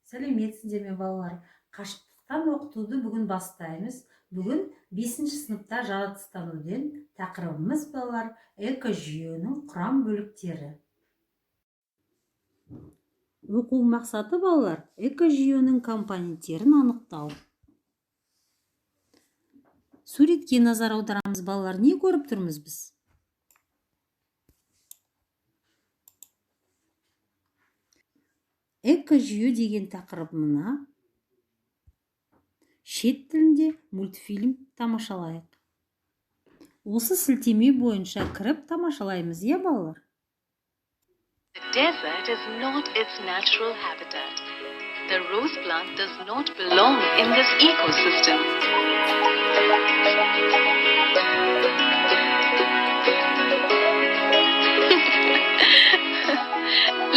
Сәлеметсіздер ме балалар? Қашықтықтан оқытуды бүгін бастаймыз. Бүгін 5-ші сыныпта жаратылыстануден тақырыбымыз балалар экожүйенің құрам бөліктері. Оқу мақсаты балалар экожүйенің компоненттерін анықтау. Суретке назар аударамыз балалар. Не көріп тұрмыз біз? Экожүйе деген тақырып мына. Шет тілінде мультфильм тамашалайық. Осы сілтеме бойынша кіріп тамашалаймыз, е балалар? The desert is not its natural habitat. The rose plant does not belong in this ecosystem.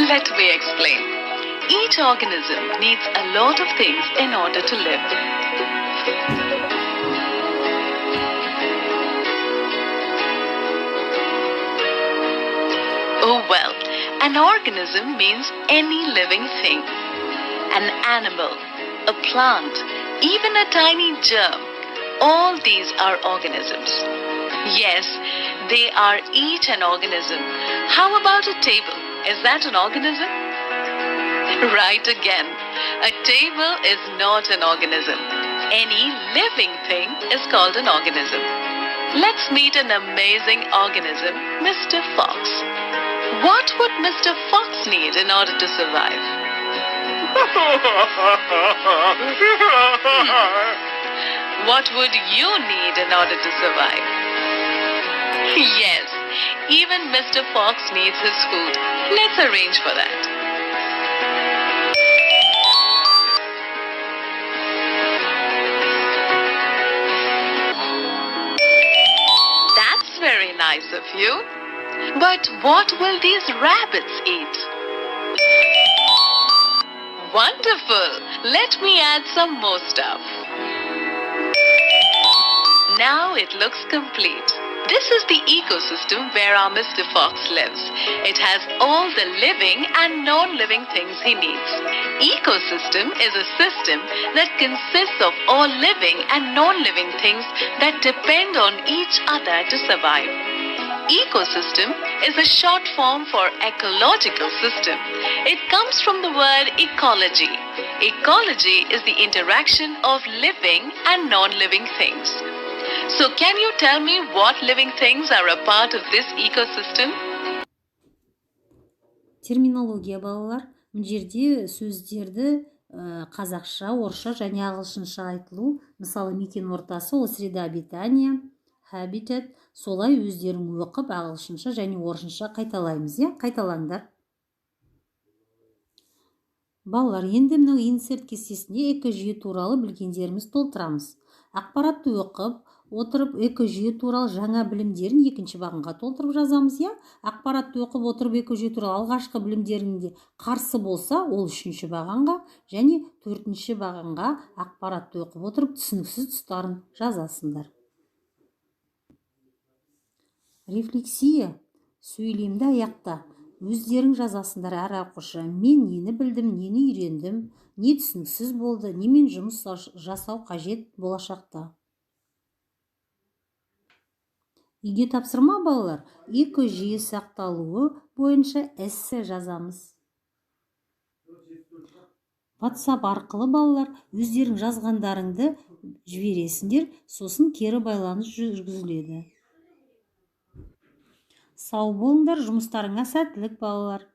Let me explain. Each organism needs a lot of things in order to live. Oh well, an organism means any living thing. An animal, a plant, even a tiny germ. All these are organisms. Yes, they are each an organism. How about a table? Is that an organism? Right again. A table is not an organism. Any living thing is called an organism. Let's meet an amazing organism, Mr. Fox. What would Mr. Fox need in order to survive? What would you need in order to survive? Yes, even Mr. Fox needs his food. Let's arrange for that. That's very nice of you. But what will these rabbits eat? Wonderful! Let me add some more stuff. Now it looks complete. This is the ecosystem where our Mr. Fox lives. It has all the living and non-living things he needs. Ecosystem is a system that consists of all living and non-living things that depend on each other to survive. Ecosystem is a short form for ecological system. It comes from the word ecology. Ecology is the interaction of living and non-living things. So can you tell me what living things are a part of this ecosystem? Терминология балалар. Мына жерде сөздерді қазақша, орысша және ағылшынша айтылу. Мысалы, мекен ортасы, ол среда обитания, habitat. Солай өздерің оқып, ағылшынша және орысша қайталаймыз, е? Қайталаңдар. Балалар, енді мынау инсерт кестесіне экожүйе туралы білгендеріміз толтырамыз. Ақпаратты оқып, отырып экожүйе туралы жаңа білімдерін екінші бағанға толтырып жазамыз, е? Ақпаратты оқып, отырып экожүйе туралы алғашқы білімдерінде қарсы болса, ол үшінші бағанға және төртінші бағанға ақпаратты оқып, отырып түсініксіз тұстарын жазасыңдар. Рефлексия, сөйлемді аяқта. Өздерің жазасыңдар әр оқушы. Мен нені білдім, нені үйрендім, не түсініксіз болды, немен жұмыс жасау қажет болашақта. Үйге тапсырма балалар, экожүйе сақталуы бойынша эссе жазамыз. WhatsApp арқылы балалар өздерің жазғандарыңды жібересіңдер, сосын кері байланыс жүргізіледі. Сау болыңдар, жұмыстарыңа сәттілік балалар.